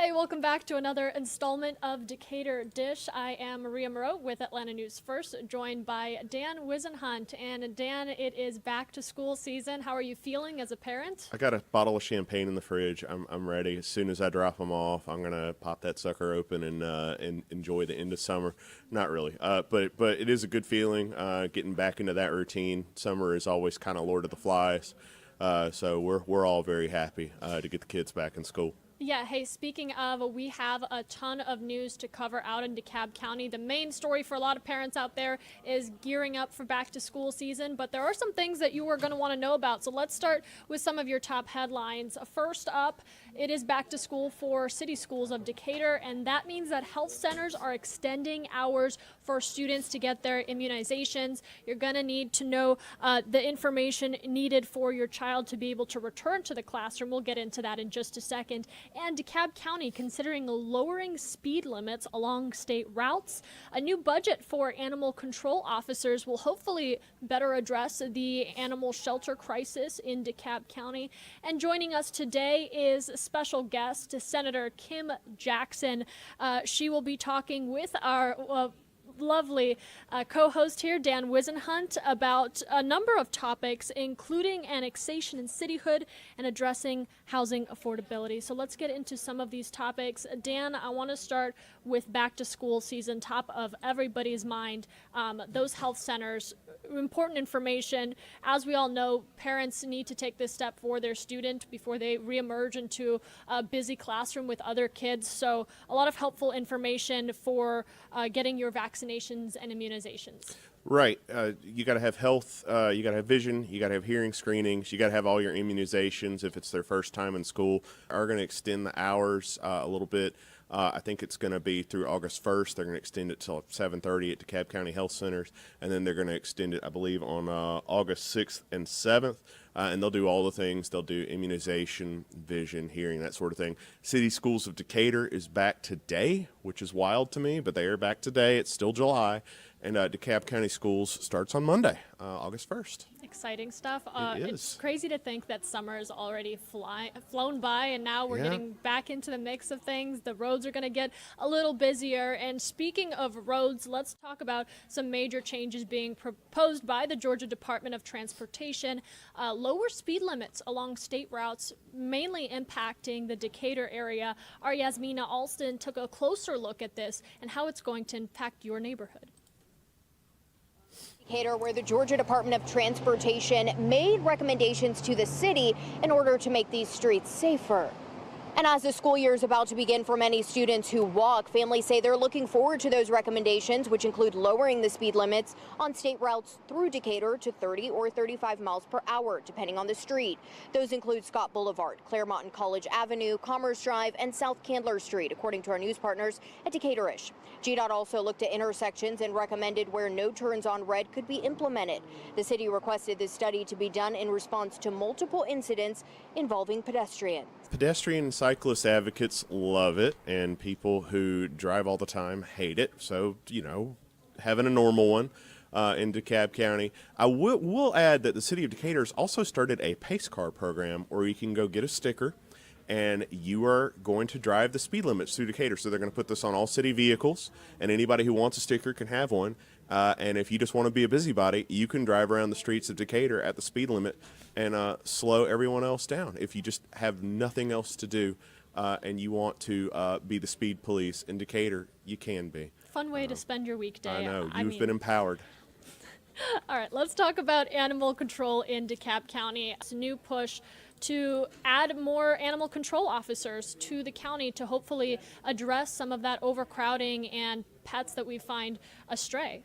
Hey, welcome back to another installment of Decatur Dish. I am Maria Moreau with Atlanta News First, joined by Dan Wisenhunt. And Dan, it is back to school season. How are you feeling as a parent? I got a bottle of champagne in the fridge. I'm ready. As soon as I drop them off, I'm gonna pop that sucker open and enjoy the end of summer. Not really, but it is a good feeling getting back into that routine. Summer is always kind of Lord of the Flies, so we're all very happy to get the kids back in school. Yeah, hey, speaking of, we have a ton of news to cover out in DeKalb County. The main story for a lot of parents out there is gearing up for back to school season, but there are some things that you are going to want to know about. So let's start with some of your top headlines. First up, it is back to school for city schools of Decatur, and that means that health centers are extending hours for students to get their immunizations. You're going to need to know the information needed for your child to be able to return to the classroom. We'll get into that in just a second. And DeKalb County considering lowering speed limits along state routes. A new budget for animal control officers will hopefully better address the animal shelter crisis in DeKalb County. And joining us today is a special guest, Senator Kim Jackson. She will be talking with our lovely co-host here, Dan Wisenhunt, about a number of topics, including annexation and cityhood and addressing housing affordability. So let's get into some of these topics. Dan, I want to start with back to school season, top of everybody's mind. Those health centers, important information. As we all know, parents need to take this step for their student before they reemerge into a busy classroom with other kids. So a lot of helpful information for getting your vaccinations and immunizations. Right. You got to have health, you got to have vision, you got to have hearing screenings, you got to have all your immunizations if it's their first time in school. Are going to extend the hours a little bit. I think it's going to be through August 1st. They're going to extend it till 7:30 at DeKalb County Health Centers, and then they're going to extend it, I believe, on August 6th and 7th. And they'll do all the things. They'll do immunization, vision, hearing, that sort of thing. City Schools of Decatur is back today, which is wild to me, but they are back today. It's still July. And DeKalb County Schools starts on Monday, August 1st. Exciting stuff. It is. It's crazy to think that summer is already flown by, and now we're getting back into the mix of things. The roads are going to get a little busier. And speaking of roads, let's talk about some major changes being proposed by the Georgia Department of Transportation. Lower speed limits along state routes, mainly impacting the Decatur area. Our Yasmina Alston took a closer look at this and how it's going to impact your neighborhood. Decatur, where the Georgia Department of Transportation made recommendations to the city in order to make these streets safer. And as the school year is about to begin for many students who walk, families say they're looking forward to those recommendations, which include lowering the speed limits on state routes through Decatur to 30 or 35 miles per hour, depending on the street. Those include Scott Boulevard, Claremont and College Avenue, Commerce Drive, and South Candler Street, according to our news partners at Decatur Dish. GDOT also looked at intersections and recommended where no turns on red could be implemented. The city requested this study to be done in response to multiple incidents involving pedestrians. Pedestrian and cyclist advocates love it, and people who drive all the time hate it. So, having a normal one in DeKalb County. I will add that the city of Decatur has also started a pace car program where you can go get a sticker, and you are going to drive the speed limits through Decatur. So they're going to put this on all city vehicles, and anybody who wants a sticker can have one. And if you just want to be a busybody, you can drive around the streets of Decatur at the speed limit and slow everyone else down. If you just have nothing else to do and you want to be the speed police in Decatur, you can be. Fun way to spend your weekday. I know. You've been empowered. All right, let's talk about animal control in DeKalb County. It's a new push to add more animal control officers to the county to hopefully address some of that overcrowding and pets that we find astray.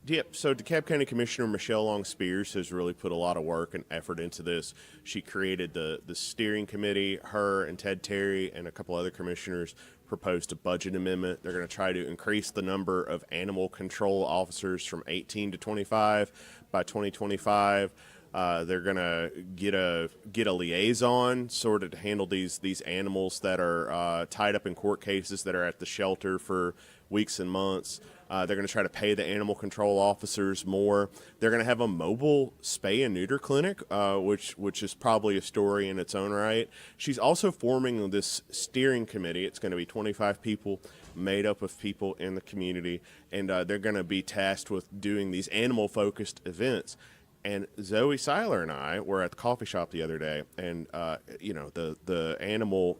Yep. So DeKalb County Commissioner Michelle Long Spears has really put a lot of work and effort into this. She created the steering committee. Her and Ted Terry and a couple other commissioners proposed a budget amendment. They're going to try to increase the number of animal control officers from 18 to 25 by 2025. They're going to get a liaison sort of to handle these animals that are tied up in court cases that are at the shelter for weeks and months. They're going to try to pay the animal control officers more. They're going to have a mobile spay and neuter clinic, which is probably a story in its own right. She's also forming this steering committee. It's going to be 25 people made up of people in the community, and they're going to be tasked with doing these animal-focused events. And Zoe Seiler and I were at the coffee shop the other day, and the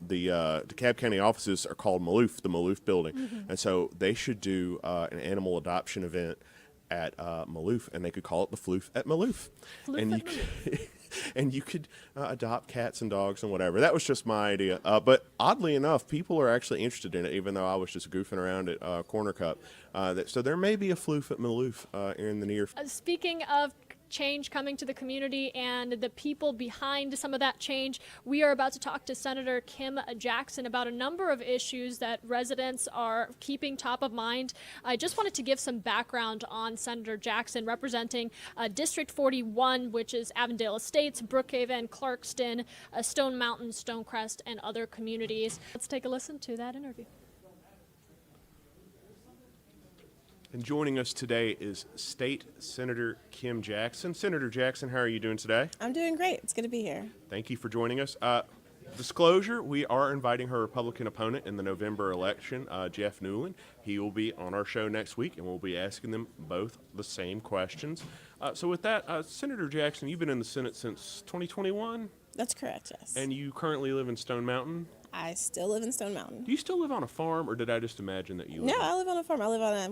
DeKalb County offices are called Maloof, the Maloof building, and so they should do an animal adoption event at Maloof, and they could call it the Floof at Maloof, and you could adopt cats and dogs and whatever. That was just my idea, but oddly enough, people are actually interested in it, even though I was just goofing around at Corner Cup. So there may be a Floof at Maloof in the near future. Speaking of change coming to the community and the people behind some of that change, we are about to talk to Senator Kim Jackson about a number of issues that residents are keeping top of mind. I just wanted to give some background on Senator Jackson, representing District 41, which is Avondale Estates, Brookhaven, Clarkston, Stone Mountain, Stonecrest, and other communities. Let's take a listen to that interview. And joining us today is State Senator Kim Jackson. Senator Jackson, how are you doing today? I'm doing great. It's good to be here. Thank you for joining us. Disclosure, we are inviting her Republican opponent in the November election, Jeff Newland. He will be on our show next week, and we'll be asking them both the same questions. So with that, Senator Jackson, you've been in the Senate since 2021? That's correct, yes. And you currently live in Stone Mountain? I still live in Stone Mountain. Do you still live on a farm, or did I just imagine that you live? No, I live on a farm.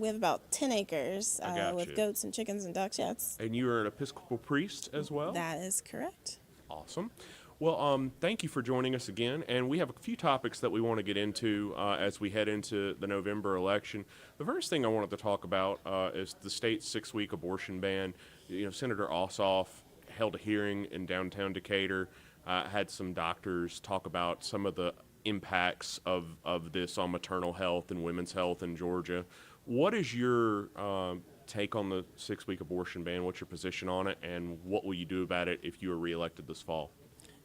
We have about 10 acres with you. goats and chickens and ducks, yes. And you are an Episcopal priest as well? That is correct. Awesome. Well, thank you for joining us again. And we have a few topics that we want to get into as we head into the November election. The first thing I wanted to talk about is the state's 6-week abortion ban. You know, Senator Ossoff held a hearing in downtown Decatur, had some doctors talk about some of the impacts of this on maternal health and women's health in Georgia. What is your take on the 6-week abortion ban? What's your position on it, and what will you do about it if you are reelected this fall?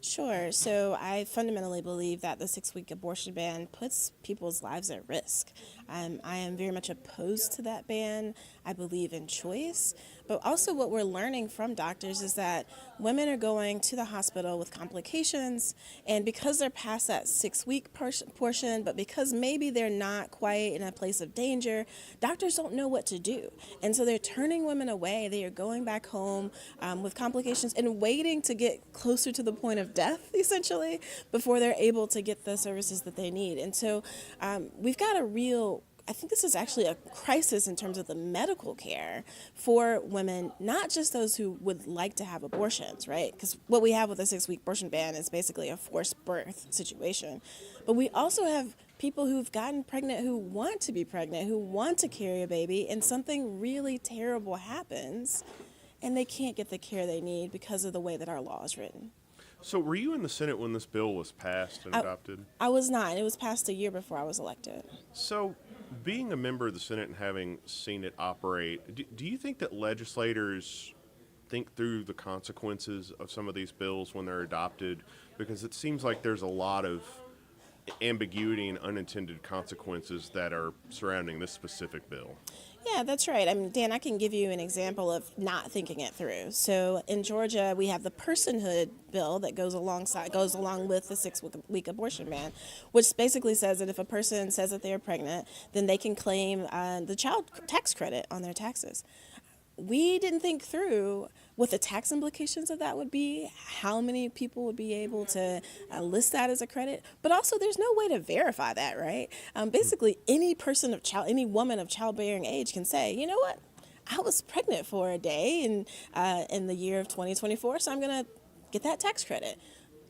Sure. So I fundamentally believe that the 6-week abortion ban puts people's lives at risk. I am very much opposed to that ban. I believe in choice. But also what we're learning from doctors is that women are going to the hospital with complications, and because they're past that 6-week portion, but because maybe they're not quite in a place of danger, doctors don't know what to do. And so they're turning women away. They are going back home with complications and waiting to get closer to the point of death, essentially, before they're able to get the services that they need. And so we've got I think this is actually a crisis in terms of the medical care for women, not just those who would like to have abortions, right? Because what we have with a 6-week abortion ban is basically a forced birth situation. But we also have people who've gotten pregnant who want to be pregnant, who want to carry a baby, and something really terrible happens, and they can't get the care they need because of the way that our law is written. So were you in the Senate when this bill was passed and adopted? I was not. It was passed a year before I was elected. So being a member of the Senate and having seen it operate, do you think that legislators think through the consequences of some of these bills when they're adopted? Because it seems like there's a lot of ambiguity and unintended consequences that are surrounding this specific bill. Yeah, that's right. I mean, Dan, I can give you an example of not thinking it through. So in Georgia, we have the personhood bill that goes along with the 6-week abortion ban, which basically says that if a person says that they are pregnant, then they can claim the child tax credit on their taxes. We didn't think through what the tax implications of that would be, how many people would be able to list that as a credit, but also there's no way to verify that, right? Basically, any woman of childbearing age can say, you know what, I was pregnant for a day in the year of 2024, so I'm going to get that tax credit.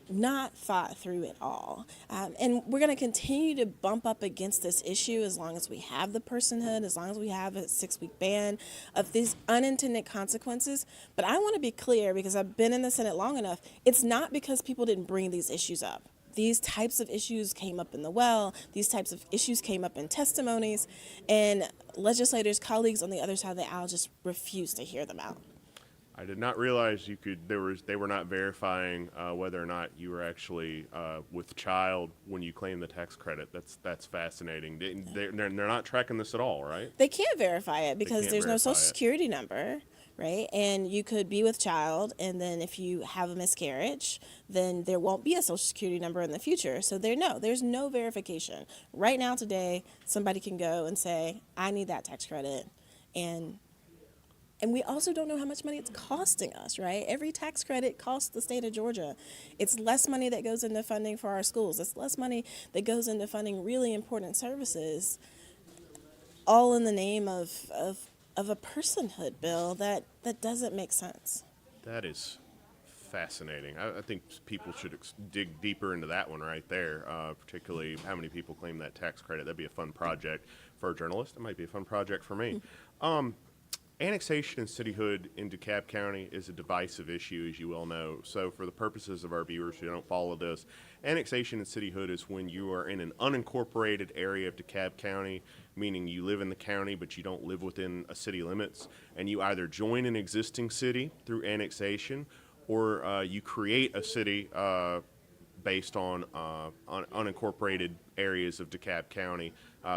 Not thought through at all. And we're going to continue to bump up against this issue as long as we have the personhood, as long as we have a 6-week ban of these unintended consequences. But I want to be clear, because I've been in the Senate long enough, it's not because people didn't bring these issues up. These types of issues came up in the well. These types of issues came up in testimonies. And legislators, colleagues on the other side of the aisle just refuse to hear them out. I did not realize you could. They were not verifying whether or not you were actually with child when you claim the tax credit. That's fascinating. They're not tracking this at all, right? They can't verify it because can't there's no verify social it. security number, right? And you could be with child, and then if you have a miscarriage, then there won't be a social security number in the future. So there's no verification. Right now, today, somebody can go and say, I need that tax credit. And we also don't know how much money it's costing us, right? Every tax credit costs the state of Georgia. It's less money that goes into funding for our schools. It's less money that goes into funding really important services, all in the name of a personhood bill that doesn't make sense. That is fascinating. I think people should dig deeper into that one right there, particularly how many people claim that tax credit. That'd be a fun project for a journalist. It might be a fun project for me. Annexation and cityhood in DeKalb County is a divisive issue, as you well know. So for the purposes of our viewers who don't follow this, annexation and cityhood is when you are in an unincorporated area of DeKalb County, meaning you live in the county but you don't live within a city limits, and you either join an existing city through annexation or you create a city based on unincorporated areas of DeKalb County.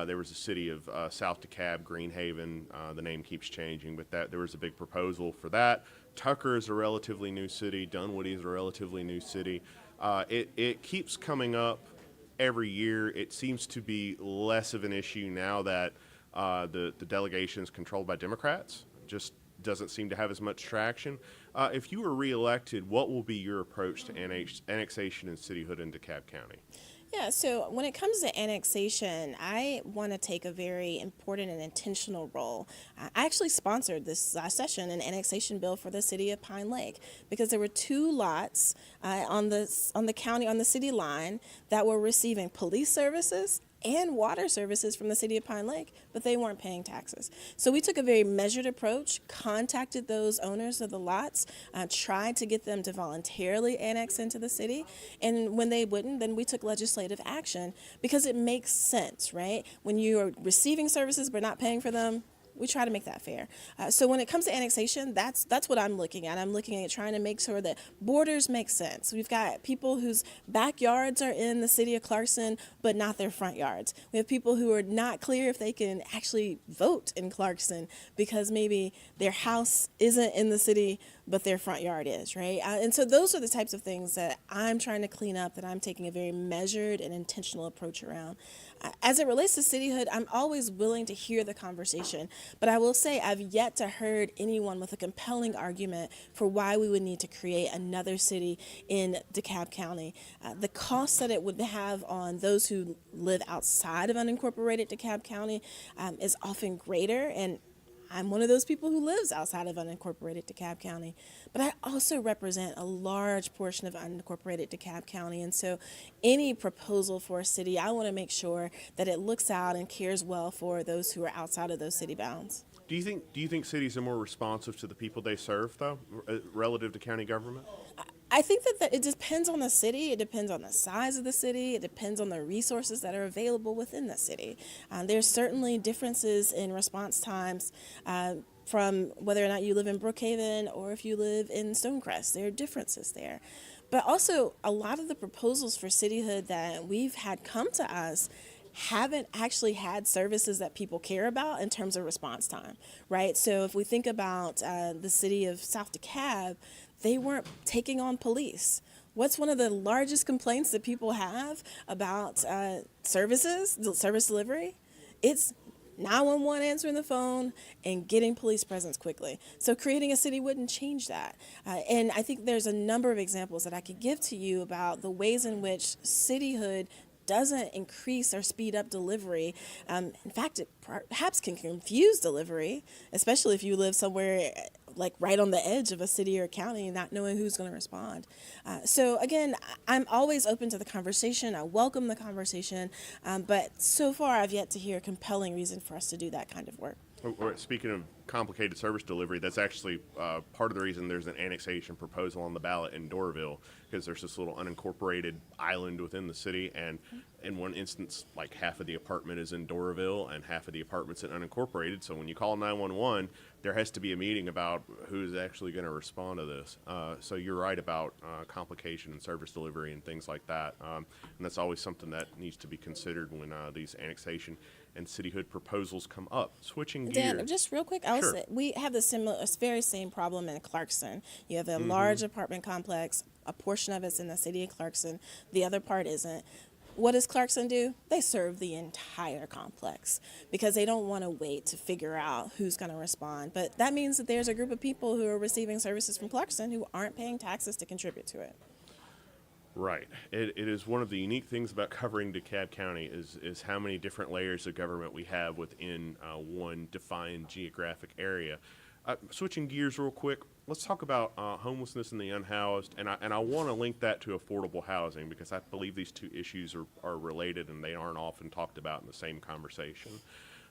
There was a city of South DeKalb, Greenhaven. The name keeps changing, but there was a big proposal for that. Tucker is a relatively new city. Dunwoody is a relatively new city. It keeps coming up every year. It seems to be less of an issue now that the delegation is controlled by Democrats. Just doesn't seem to have as much traction. If you were reelected, what will be your approach to annexation and cityhood in DeKalb County? Yeah, so when it comes to annexation, I want to take a very important and intentional role. I actually sponsored this last session an annexation bill for the city of Pine Lake because there were 2 lots on the city line that were receiving police services and water services from the city of Pine Lake, but they weren't paying taxes. So we took a very measured approach, contacted those owners of the lots, tried to get them to voluntarily annex into the city, and when they wouldn't, then we took legislative action because it makes sense, right? When you are receiving services but not paying for them, we try to make that fair. So when it comes to annexation, that's what I'm looking at. I'm looking at trying to make sure that borders make sense. We've got people whose backyards are in the city of Clarkson, but not their front yards. We have people who are not clear if they can actually vote in Clarkson because maybe their house isn't in the city, but their front yard is, right? And so those are the types of things that I'm trying to clean up, that I'm taking a very measured and intentional approach around. As it relates to cityhood, I'm always willing to hear the conversation, but I will say I've yet to heard anyone with a compelling argument for why we would need to create another city in DeKalb County. The cost that it would have on those who live outside of unincorporated DeKalb County is often greater, and I'm one of those people who lives outside of unincorporated DeKalb County, but I also represent a large portion of unincorporated DeKalb County, and so any proposal for a city, I want to make sure that it looks out and cares well for those who are outside of those city bounds. Do you think cities are more responsive to the people they serve, though, relative to county government? I think that it depends on the city. It depends on the size of the city. It depends on the resources that are available within the city. There's certainly differences in response times from whether or not you live in Brookhaven or if you live in Stonecrest. There are differences there. But also, a lot of the proposals for cityhood that we've had come to us haven't actually had services that people care about in terms of response time, right? So if we think about the city of South DeKalb, they weren't taking on police. What's one of the largest complaints that people have about service delivery? It's 911 answering the phone and getting police presence quickly. So creating a city wouldn't change that. And I think there's a number of examples that I could give to you about the ways in which cityhood doesn't increase or speed up delivery. In fact, it perhaps can confuse delivery, especially if you live somewhere like right on the edge of a city or a county, not knowing who's going to respond. So again, I'm always open to the conversation. I welcome the conversation, but so far I've yet to hear a compelling reason for us to do that kind of work. Speaking of complicated service delivery, that's actually part of the reason there's an annexation proposal on the ballot in Doraville, because there's this little unincorporated island within the city, and in one instance, like half of the apartment is in Doraville and half of the apartment's in unincorporated. So when you call 911, there has to be a meeting about who's actually going to respond to this. So you're right about complication and service delivery and things like that. And that's always something that needs to be considered when these annexation and cityhood proposals come up. Switching gears. Dan, just real quick, I'll Sure. say we have the very same problem in Clarkson. You have a large apartment complex. A portion of it's in the city of Clarkson. The other part isn't. What does Clarkson do? They serve the entire complex because they don't want to wait to figure out who's going to respond. But that means that there's a group of people who are receiving services from Clarkson who aren't paying taxes to contribute to it. Right. It is one of the unique things about covering DeKalb County is how many different layers of government we have within one defined geographic area. Switching gears real quick, let's talk about homelessness and the unhoused, and I want to link that to affordable housing because I believe these two issues are related and they aren't often talked about in the same conversation.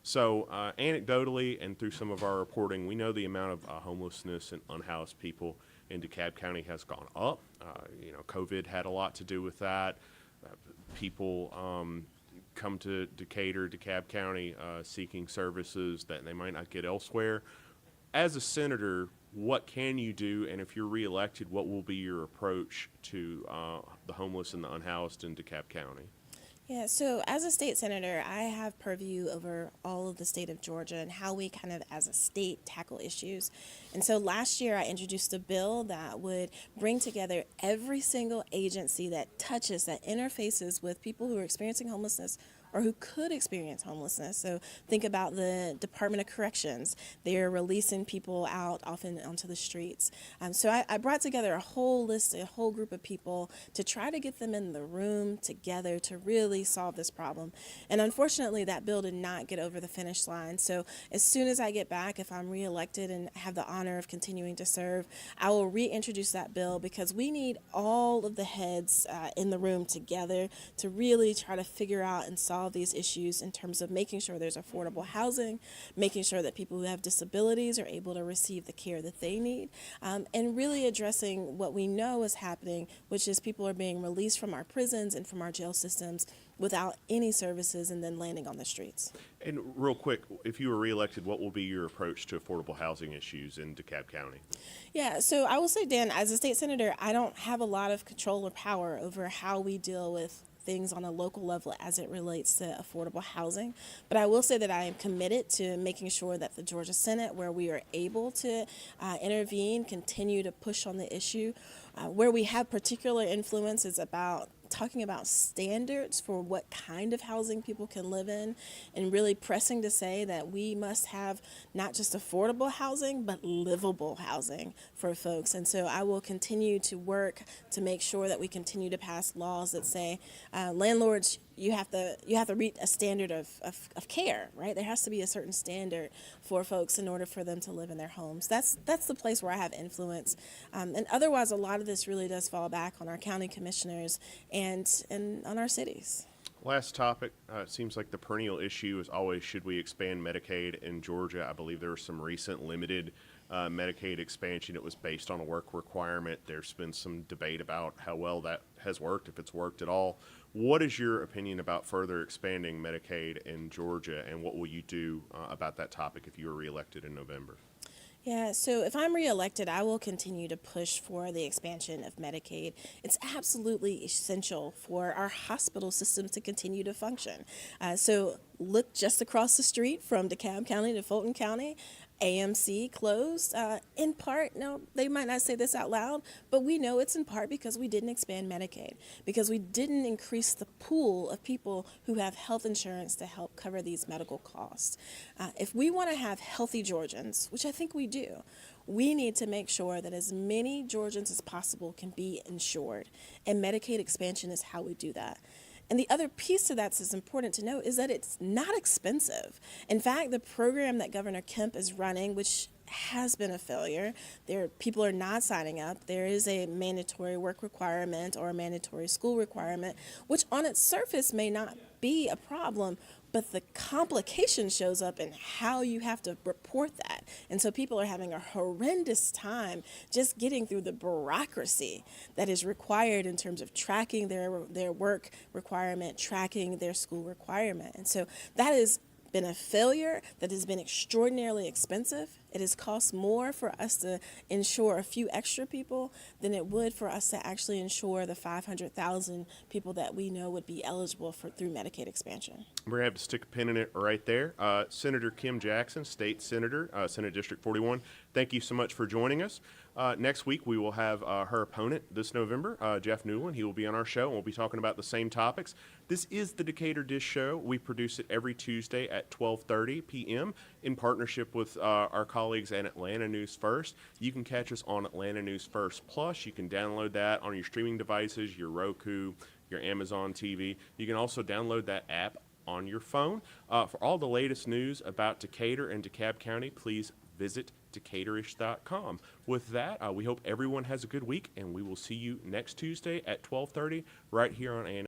So anecdotally and through some of our reporting, we know the amount of homelessness and unhoused people in DeKalb County has gone up. COVID had a lot to do with that. People come to DeKalb County seeking services that they might not get elsewhere. As a senator, what can you do, and if you're reelected, what will be your approach to the homeless and the unhoused in DeKalb County? Yeah, so as a state senator, I have purview over all of the state of Georgia and how we kind of, as a state, tackle issues. And so last year, I introduced a bill that would bring together every single agency that touches, that interfaces with people who are experiencing homelessness or who could experience homelessness. So think about the Department of Corrections. They're releasing people out often onto the streets. So I brought together a whole list, a whole group of people to try to get them in the room together to really solve this problem. And unfortunately, that bill did not get over the finish line. So as soon as I get back, if I'm reelected and have the honor of continuing to serve, I will reintroduce that bill because we need all of the heads in the room together to really try to figure out and solve these issues in terms of making sure there's affordable housing, making sure that people who have disabilities are able to receive the care that they need, and really addressing what we know is happening, which is people are being released from our prisons and from our jail systems without any services and then landing on the streets. And real quick, if you were reelected, what will be your approach to affordable housing issues in DeKalb County? Yeah, so I will say, Dan, as a state senator, I don't have a lot of control or power over how we deal with things on a local level as it relates to affordable housing. But I will say that I am committed to making sure that the Georgia Senate, where we are able to intervene, continue to push on the issue. Where we have particular influence is about talking about standards for what kind of housing people can live in and really pressing to say that we must have not just affordable housing, but livable housing for folks. And so I will continue to work to make sure that we continue to pass laws that say landlords, you have to reach a standard of care, right? There has to be a certain standard for folks in order for them to live in their homes. That's the place where I have influence. And otherwise, a lot of this really does fall back on our county commissioners and on our cities. Last topic. It seems like the perennial issue is always, should we expand Medicaid in Georgia? I believe there was some recent limited Medicaid expansion. It was based on a work requirement. There's been some debate about how well that has worked, if it's worked at all. What is your opinion about further expanding Medicaid in Georgia, and what will you do about that topic if you are reelected in November? Yeah, so if I'm reelected, I will continue to push for the expansion of Medicaid. It's absolutely essential for our hospital systems to continue to function. So look just across the street from DeKalb County to Fulton County. AMC closed in part. No, they might not say this out loud, but we know it's in part because we didn't expand Medicaid, because we didn't increase the pool of people who have health insurance to help cover these medical costs. If we want to have healthy Georgians, which I think we do, we need to make sure that as many Georgians as possible can be insured, and Medicaid expansion is how we do that. And the other piece to that that's important to note is that it's not expensive. In fact, the program that Governor Kemp is running, which has been a failure. People are not signing up. There is a mandatory work requirement or a mandatory school requirement, which on its surface may not be a problem, but the complication shows up in how you have to report that. And so people are having a horrendous time just getting through the bureaucracy that is required in terms of tracking their work requirement, tracking their school requirement. And so that has been a failure that has been extraordinarily expensive. It has cost more for us to insure a few extra people than it would for us to actually insure the 500,000 people that we know would be eligible through Medicaid expansion. We're going to have to stick a pin in it right there. Senator Kim Jackson, State Senator, Senate District 41, thank you so much for joining us. Next week, we will have her opponent this November, Jeff Newland. He will be on our show, and we'll be talking about the same topics. This is the Decatur Dish Show. We produce it every Tuesday at 12:30 p.m. in partnership with our colleagues at Atlanta News First. You can catch us on Atlanta News First Plus. You can download that on your streaming devices, your Roku, your Amazon TV. You can also download that app on your phone. For all the latest news about Decatur and DeKalb County, please visit Decaturish.com. With that, we hope everyone has a good week, and we will see you next Tuesday at 12:30 right here on